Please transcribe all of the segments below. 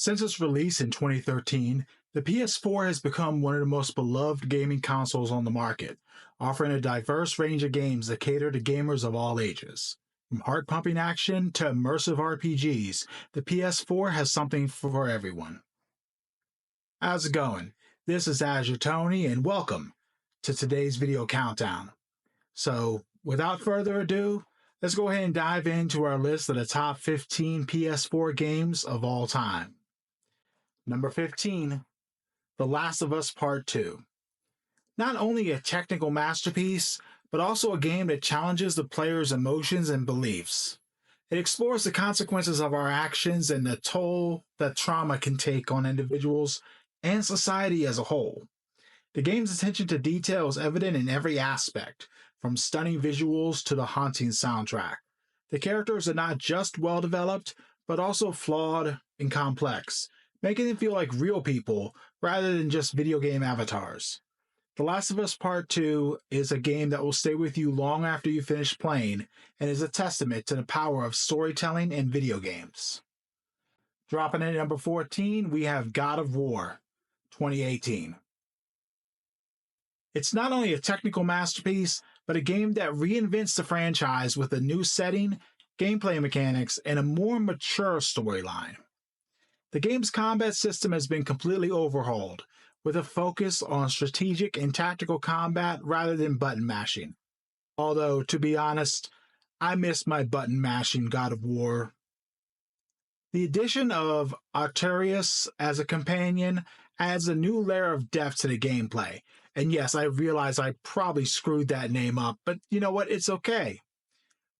Since its release in 2013, the PS4 has become one of the most beloved gaming consoles on the market, offering a diverse range of games that cater to gamers of all ages. From heart-pumping action to immersive RPGs, the PS4 has something for everyone. How's it going? This is Azure Tony, and welcome to today's video countdown. So, without further ado, let's go ahead and dive into our list of the top 15 PS4 games of all time. Number 15, The Last of Us Part 2. Not only a technical masterpiece, but also a game that challenges the player's emotions and beliefs. It explores the consequences of our actions and the toll that trauma can take on individuals and society as a whole. The game's attention to detail is evident in every aspect, from stunning visuals to the haunting soundtrack. The characters are not just well developed, but also flawed and complex, making them feel like real people rather than just video game avatars. The Last of Us Part 2 is a game that will stay with you long after you finish playing and is a testament to the power of storytelling in video games. Dropping in at number 14, we have God of War 2018. It's not only a technical masterpiece, but a game that reinvents the franchise with a new setting, gameplay mechanics, and a more mature storyline. The game's combat system has been completely overhauled, with a focus on strategic and tactical combat rather than button mashing. Although, to be honest, I miss my button mashing God of War. The addition of Artorias as a companion adds a new layer of depth to the gameplay. And yes, I realize I probably screwed that name up, but you know what? It's okay.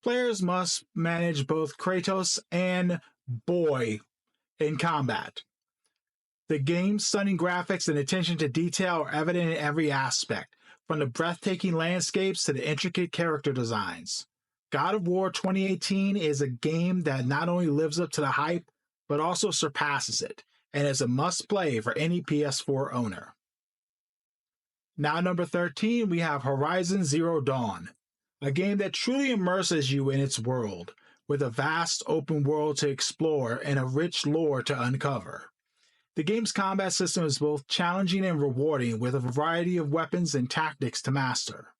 Players must manage both Kratos and Boy in combat. The game's stunning graphics and attention to detail are evident in every aspect, from the breathtaking landscapes to the intricate character designs. God of War 2018 is a game that not only lives up to the hype, but also surpasses it, and is a must-play for any PS4 owner. Now, number 13, we have Horizon Zero Dawn, a game that truly immerses you in its world, with a vast open world to explore and a rich lore to uncover. The game's combat system is both challenging and rewarding, with a variety of weapons and tactics to master.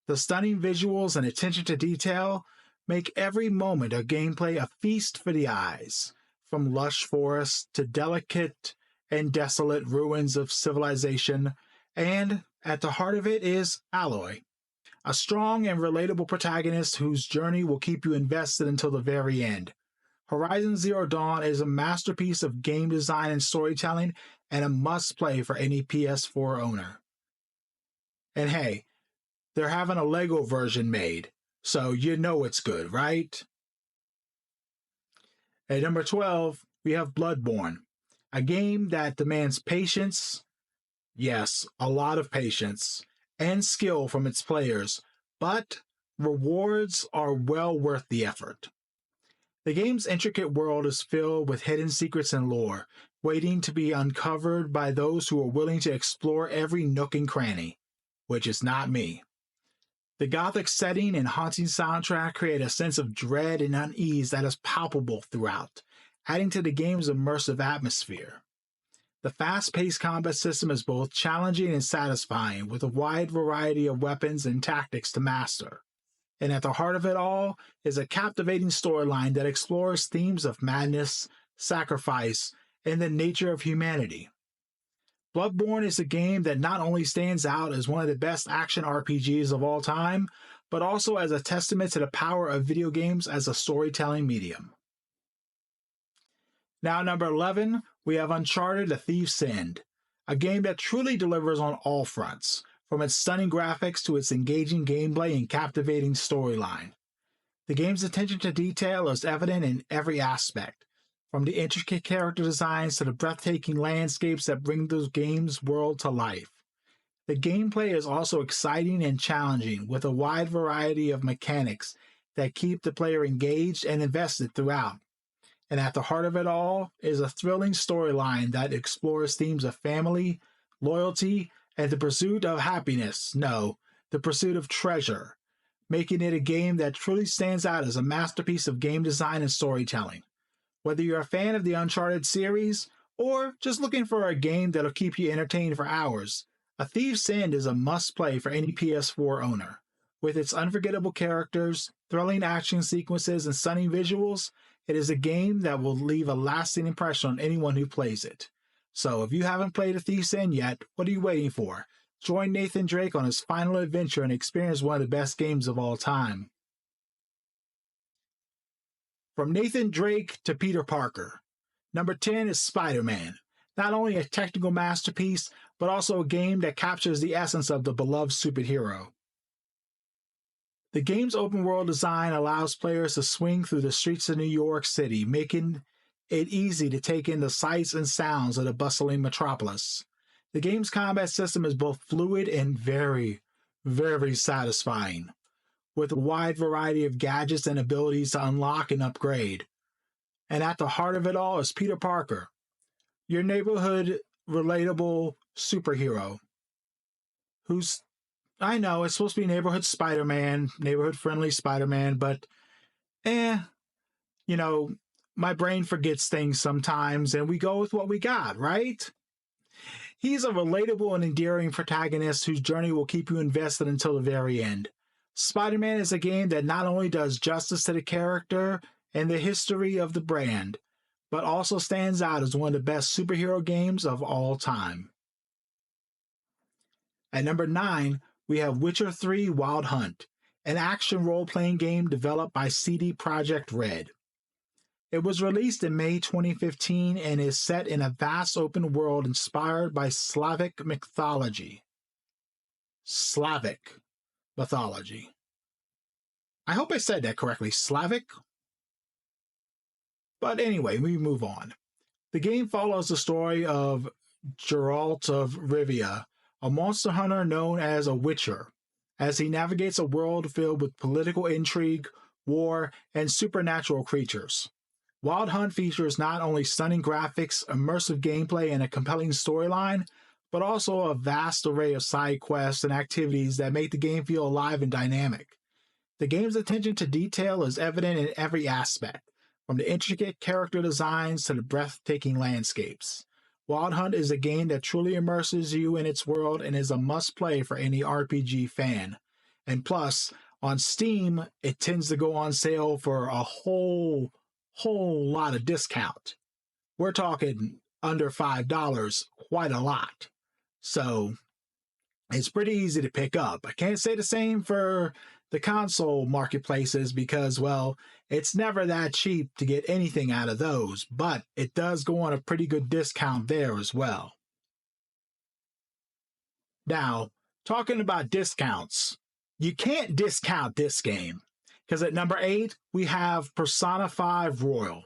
The stunning visuals and attention to detail make every moment of gameplay a feast for the eyes, from lush forests to delicate and desolate ruins of civilization, and at the heart of it is Aloy, a strong and relatable protagonist whose journey will keep you invested until the very end. Horizon Zero Dawn is a masterpiece of game design and storytelling, and a must-play for any PS4 owner. And hey, they're having a Lego version made, so you know it's good, right? At number 12, we have Bloodborne, a game that demands patience, yes, a lot of patience, and skill from its players, but rewards are well worth the effort. The game's intricate world is filled with hidden secrets and lore, waiting to be uncovered by those who are willing to explore every nook and cranny, which is not me. The gothic setting and haunting soundtrack create a sense of dread and unease that is palpable throughout, adding to the game's immersive atmosphere. The fast-paced combat system is both challenging and satisfying, with a wide variety of weapons and tactics to master. And at the heart of it all is a captivating storyline that explores themes of madness, sacrifice, and the nature of humanity. Bloodborne is a game that not only stands out as one of the best action RPGs of all time, but also as a testament to the power of video games as a storytelling medium. Now, number 11, we have Uncharted: A Thief's End, a game that truly delivers on all fronts, from its stunning graphics to its engaging gameplay and captivating storyline. The game's attention to detail is evident in every aspect, from the intricate character designs to the breathtaking landscapes that bring the game's world to life. The gameplay is also exciting and challenging, with a wide variety of mechanics that keep the player engaged and invested throughout. And at the heart of it all is a thrilling storyline that explores themes of family, loyalty, and the pursuit of happiness. No, the pursuit of treasure, making it a game that truly stands out as a masterpiece of game design and storytelling. Whether you're a fan of the Uncharted series or just looking for a game that'll keep you entertained for hours, A Thief's End is a must-play for any PS4 owner. With its unforgettable characters, thrilling action sequences, and stunning visuals, it is a game that will leave a lasting impression on anyone who plays it. So if you haven't played A Thief's End yet, what are you waiting for? Join Nathan Drake on his final adventure and experience one of the best games of all time. From Nathan Drake to Peter Parker. Number 10 is Spider-Man. Not only a technical masterpiece, but also a game that captures the essence of the beloved superhero. The game's open-world design allows players to swing through the streets of New York City, making it easy to take in the sights and sounds of the bustling metropolis. The game's combat system is both fluid and very, very satisfying, with a wide variety of gadgets and abilities to unlock and upgrade. And at the heart of it all is Peter Parker, your neighborhood relatable superhero, who's, I know it's supposed to be neighborhood Spider-Man, neighborhood friendly Spider-Man, but my brain forgets things sometimes and we go with what we got, right? He's a relatable and endearing protagonist whose journey will keep you invested until the very end. Spider-Man is a game that not only does justice to the character and the history of the brand, but also stands out as one of the best superhero games of all time. At number 9, we have Witcher 3 Wild Hunt, an action role-playing game developed by CD Projekt Red. It was released in May 2015 and is set in a vast open world inspired by Slavic mythology. Slavic mythology. I hope I said that correctly. Slavic? But anyway, we move on. The game follows the story of Geralt of Rivia, a monster hunter known as a Witcher, as he navigates a world filled with political intrigue, war, and supernatural creatures. Wild Hunt features not only stunning graphics, immersive gameplay, and a compelling storyline, but also a vast array of side quests and activities that make the game feel alive and dynamic. The game's attention to detail is evident in every aspect, from the intricate character designs to the breathtaking landscapes. Wild Hunt is a game that truly immerses you in its world and is a must-play for any RPG fan. And plus, on Steam, it tends to go on sale for a whole lot of discount. We're talking under $5, quite a lot. So it's pretty easy to pick up. I can't say the same for the console marketplaces because, well, it's never that cheap to get anything out of those, but it does go on a pretty good discount there as well. Now, talking about discounts, you can't discount this game. Because at number 8, we have Persona 5 Royal,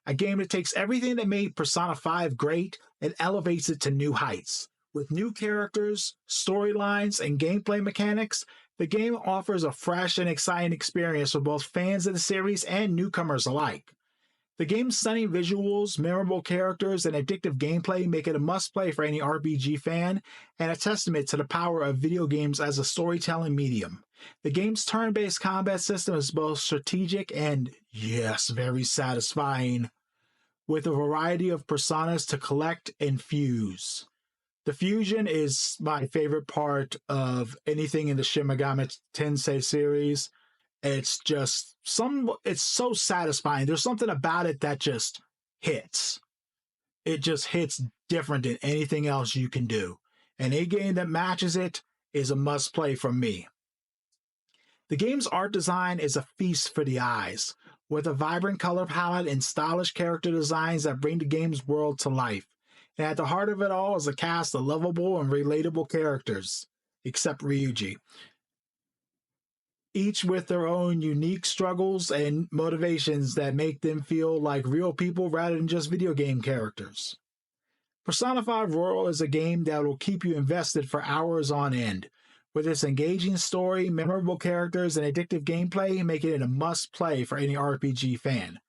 a game that takes everything that made Persona 5 great and elevates it to new heights. With new characters, storylines, and gameplay mechanics, the game offers a fresh and exciting experience for both fans of the series and newcomers alike. The game's stunning visuals, memorable characters, and addictive gameplay make it a must-play for any RPG fan and a testament to the power of video games as a storytelling medium. The game's turn-based combat system is both strategic and, yes, very satisfying, with a variety of personas to collect and fuse. The fusion is my favorite part of anything in the Shin Megami Tensei series. It's so satisfying. There's something about it that just hits. It just hits different than anything else you can do. And a game that matches it is a must-play from me. The game's art design is a feast for the eyes, with a vibrant color palette and stylish character designs that bring the game's world to life. And at the heart of it all is a cast of lovable and relatable characters, except Ryuji, each with their own unique struggles and motivations that make them feel like real people rather than just video game characters. Persona 5 Royal is a game that will keep you invested for hours on end, with its engaging story, memorable characters, and addictive gameplay, making it a must-play for any RPG fan.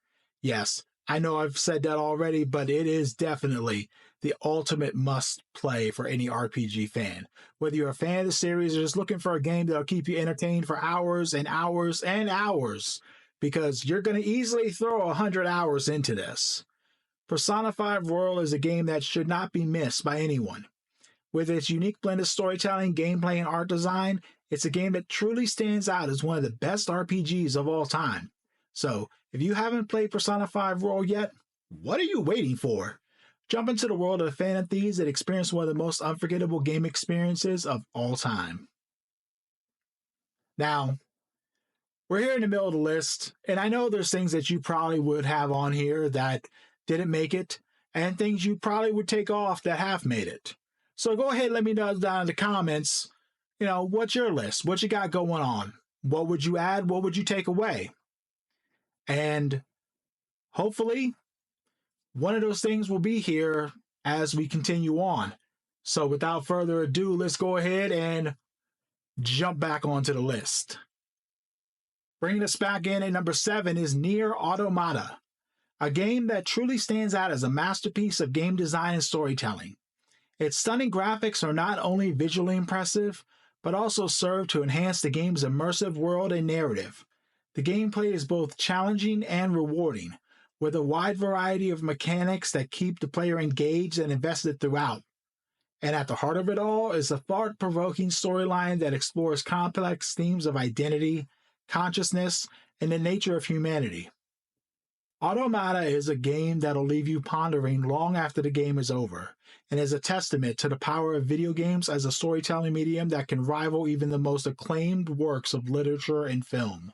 Yes, I know I've said that already, but it is definitely the ultimate must-play for any RPG fan. Whether you're a fan of the series or just looking for a game that'll keep you entertained for hours and hours and hours, because you're going to easily throw 100 hours into this. Persona 5 Royal is a game that should not be missed by anyone. With its unique blend of storytelling, gameplay, and art design, it's a game that truly stands out as one of the best RPGs of all time. So, if you haven't played Persona 5 Royal yet, what are you waiting for? Jump into the world of Phantom Thieves and experience one of the most unforgettable game experiences of all time. Now, we're here in the middle of the list, and I know there's things that you probably would have on here that didn't make it, and things you probably would take off that have made it. So go ahead and let me know down in the comments, what's your list? What you got going on? What would you add? What would you take away? And hopefully, one of those things will be here as we continue on. So without further ado, let's go ahead and jump back onto the list. Bringing us back in at number 7 is Nier Automata, a game that truly stands out as a masterpiece of game design and storytelling. Its stunning graphics are not only visually impressive, but also serve to enhance the game's immersive world and narrative. The gameplay is both challenging and rewarding, with a wide variety of mechanics that keep the player engaged and invested throughout. And at the heart of it all is a thought-provoking storyline that explores complex themes of identity, consciousness, and the nature of humanity. Automata is a game that'll leave you pondering long after the game is over, and is a testament to the power of video games as a storytelling medium that can rival even the most acclaimed works of literature and film.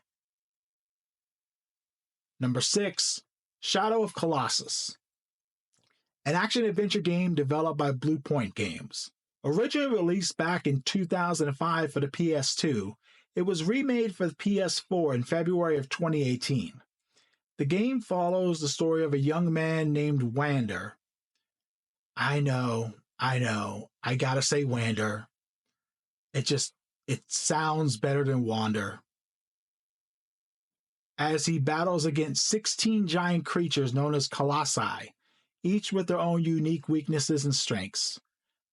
Number 6, Shadow of Colossus, an action-adventure game developed by Blue Point Games. Originally released back in 2005 for the PS2, it was remade for the PS4 in February of 2018. The game follows the story of a young man named Wander. I know, I gotta say Wander. It sounds better than Wander. As he battles against 16 giant creatures known as Colossi, each with their own unique weaknesses and strengths.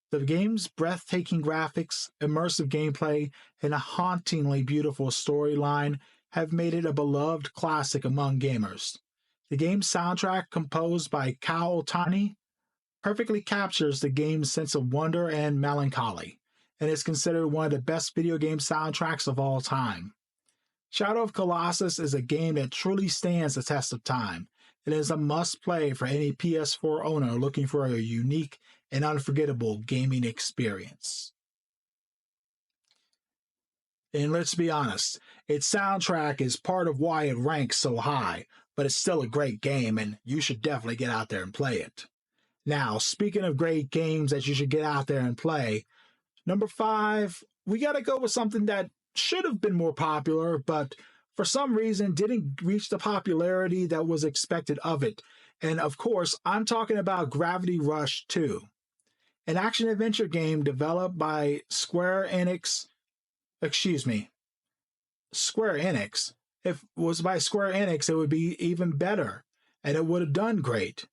The game's breathtaking graphics, immersive gameplay, and a hauntingly beautiful storyline have made it a beloved classic among gamers. The game's soundtrack, composed by Kao Tani, perfectly captures the game's sense of wonder and melancholy, and is considered one of the best video game soundtracks of all time. Shadow of Colossus is a game that truly stands the test of time. It is a must-play for any PS4 owner looking for a unique and unforgettable gaming experience. And let's be honest, its soundtrack is part of why it ranks so high, but it's still a great game and you should definitely get out there and play it. Now, speaking of great games that you should get out there and play, number 5, we gotta go with something that should have been more popular, but for some reason didn't reach the popularity that was expected of it. And of course, I'm talking about Gravity Rush 2, an action-adventure game developed by Square Enix. If it was by Square Enix, it would be even better, and it would have done great.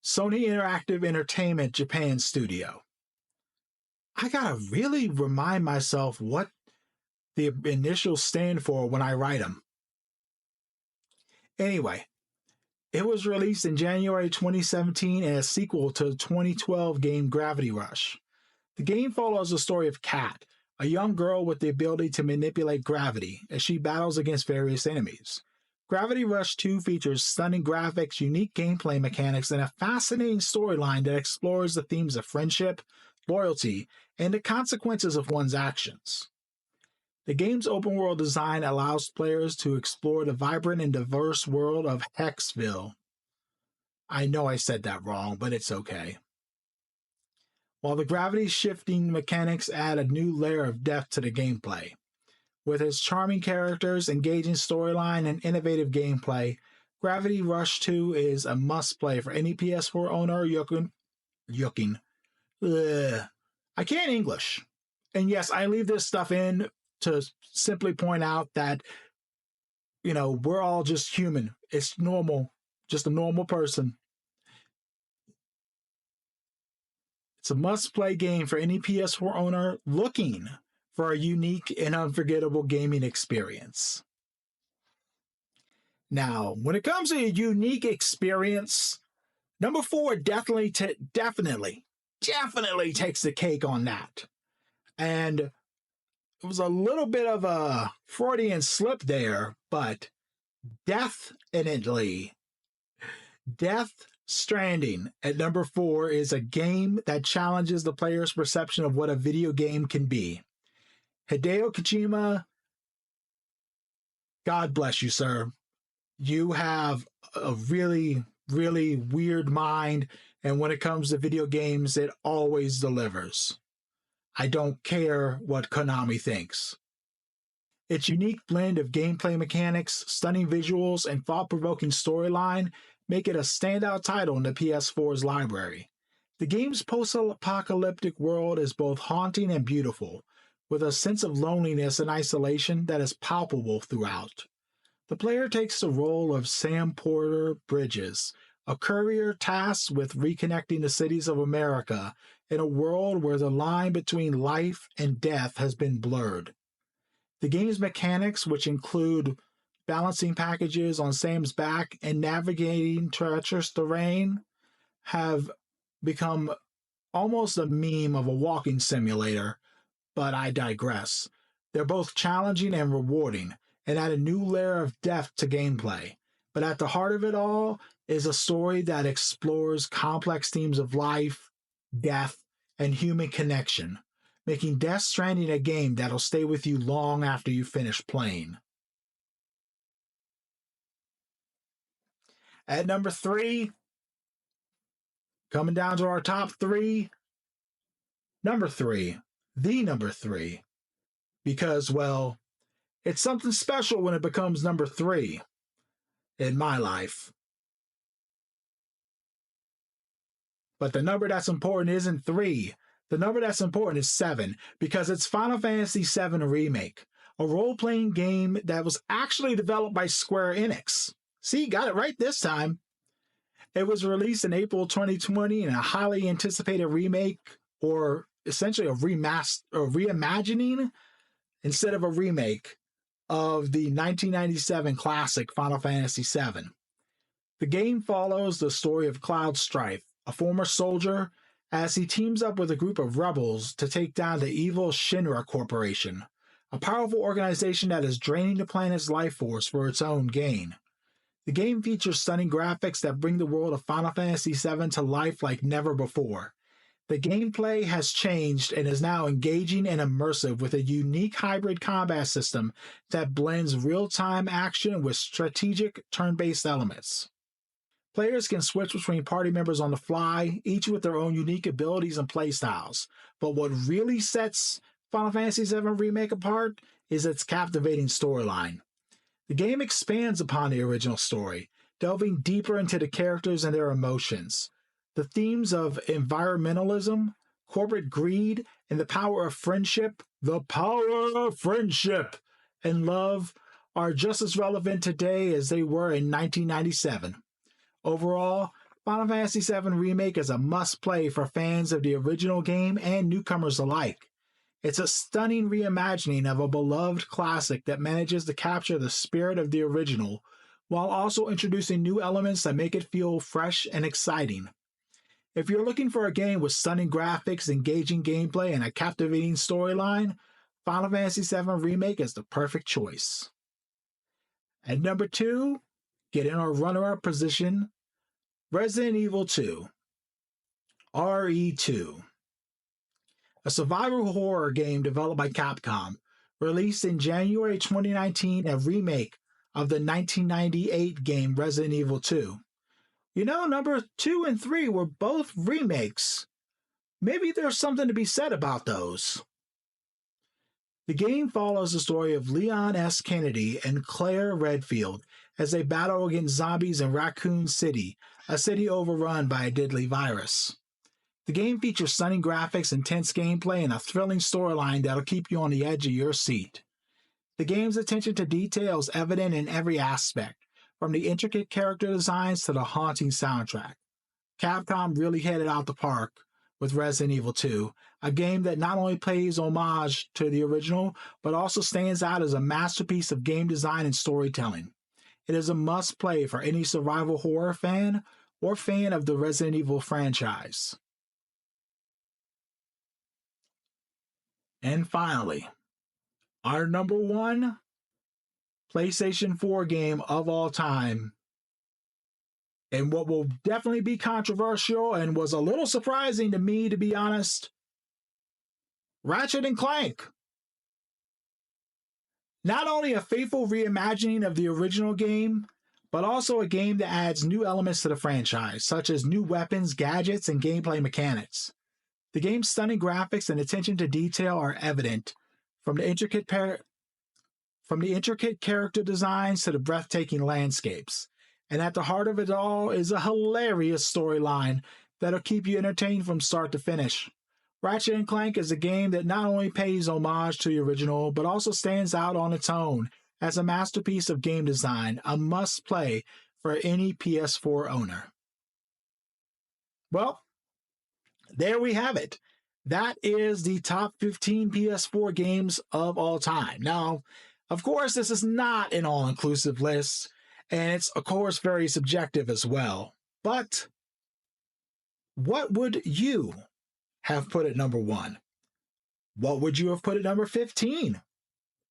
Sony Interactive Entertainment Japan Studio. I gotta really remind myself what the initials stand for when I write them. Anyway, it was released in January 2017 as a sequel to the 2012 game Gravity Rush. The game follows the story of Kat, a young girl with the ability to manipulate gravity, as she battles against various enemies. Gravity Rush 2 features stunning graphics, unique gameplay mechanics, and a fascinating storyline that explores the themes of friendship, loyalty, and the consequences of one's actions. The game's open-world design allows players to explore the vibrant and diverse world of Hexville. I know I said that wrong, but it's okay. While the gravity-shifting mechanics add a new layer of depth to the gameplay. With its charming characters, engaging storyline, and innovative gameplay, Gravity Rush 2 is a must-play for any PS4 owner I can't English. And yes, I leave this stuff in to simply point out that, we're all just human. It's normal. Just a normal person. It's a must-play game for any PS4 owner looking for a unique and unforgettable gaming experience. Now, when it comes to a unique experience, number 4 definitely takes the cake on that. And it was a little bit of a Freudian slip there, but definitely, Death Stranding at number 4 is a game that challenges the player's perception of what a video game can be. Hideo Kojima, God bless you, sir. You have a really, really weird mind, and when it comes to video games, it always delivers. I don't care what Konami thinks. Its unique blend of gameplay mechanics, stunning visuals, and thought-provoking storyline make it a standout title in the PS4's library. The game's post-apocalyptic world is both haunting and beautiful, with a sense of loneliness and isolation that is palpable throughout. The player takes the role of Sam Porter Bridges, a courier tasked with reconnecting the cities of America in a world where the line between life and death has been blurred. The game's mechanics, which include balancing packages on Sam's back and navigating treacherous terrain, have become almost a meme of a walking simulator, but I digress. They're both challenging and rewarding, and add a new layer of depth to gameplay. But at the heart of it all is a story that explores complex themes of life, death, and human connection, making Death Stranding a game that'll stay with you long after you finish playing. At number 3, coming down to our top 3, number 3, the number 3, because, well, it's something special when it becomes number 3 in my life. But the number that's important isn't 3. The number that's important is 7, because it's Final Fantasy VII Remake, a role-playing game that was actually developed by Square Enix. See, got it right this time. It was released in April 2020 in a highly anticipated remake, or essentially a reimagining instead of a remake of the 1997 classic Final Fantasy VII. The game follows the story of Cloud Strife, a former soldier, as he teams up with a group of rebels to take down the evil Shinra Corporation, a powerful organization that is draining the planet's life force for its own gain. The game features stunning graphics that bring the world of Final Fantasy VII to life like never before. The gameplay has changed and is now engaging and immersive with a unique hybrid combat system that blends real-time action with strategic turn-based elements. Players can switch between party members on the fly, each with their own unique abilities and playstyles. But what really sets Final Fantasy VII Remake apart is its captivating storyline. The game expands upon the original story, delving deeper into the characters and their emotions. The themes of environmentalism, corporate greed, and the power of friendship, and love are just as relevant today as they were in 1997. Overall, Final Fantasy VII Remake is a must-play for fans of the original game and newcomers alike. It's a stunning reimagining of a beloved classic that manages to capture the spirit of the original, while also introducing new elements that make it feel fresh and exciting. If you're looking for a game with stunning graphics, engaging gameplay, and a captivating storyline, Final Fantasy VII Remake is the perfect choice. At number 2, getting our runner-up position, Resident Evil 2, RE2. A survival horror game developed by Capcom, released in January 2019, a remake of the 1998 game Resident Evil 2. You know, number 2 and 3 were both remakes. Maybe there's something to be said about those. The game follows the story of Leon S. Kennedy and Claire Redfield as they battle against zombies in Raccoon City, a city overrun by a deadly virus. The game features stunning graphics, intense gameplay, and a thrilling storyline that'll keep you on the edge of your seat. The game's attention to detail is evident in every aspect, from the intricate character designs to the haunting soundtrack. Capcom really hit it out the park with Resident Evil 2, a game that not only pays homage to the original, but also stands out as a masterpiece of game design and storytelling. it is a must play for any survival horror fan or fan of the Resident Evil franchise. And finally, our number one PlayStation 4 game of all time, and what will definitely be controversial and was a little surprising to me, to be honest, Ratchet and Clank. Not only a faithful reimagining of the original game, but also a game that adds new elements to the franchise, such as new weapons, gadgets, and gameplay mechanics. The game's stunning graphics and attention to detail are evident, from the intricate character designs to the breathtaking landscapes. And at the heart of it all is a hilarious storyline that'll keep you entertained from start to finish. Ratchet & Clank is a game that not only pays homage to the original, but also stands out on its own as a masterpiece of game design, a must-play for any PS4 owner. Well, there we have it. That is the top 15 PS4 games of all time. Now, of course, this is not an all-inclusive list, and it's, of course, very subjective as well. But what would you have put at number 1? What would you have put at number 15?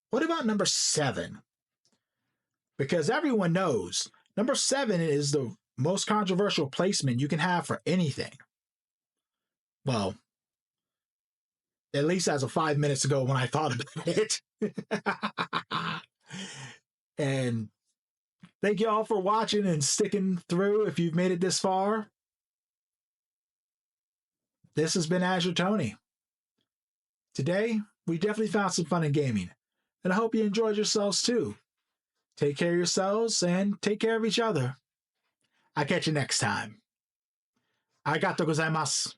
What about number 7? Because everyone knows number 7 is the most controversial placement you can have for anything. Well, at least as of 5 minutes ago when I thought about it. And thank you all for watching and sticking through if you've made it this far. This has been Azure Tony. Today, we definitely found some fun in gaming, and I hope you enjoyed yourselves too. Take care of yourselves and take care of each other. I'll catch you next time. Arigatou gozaimasu.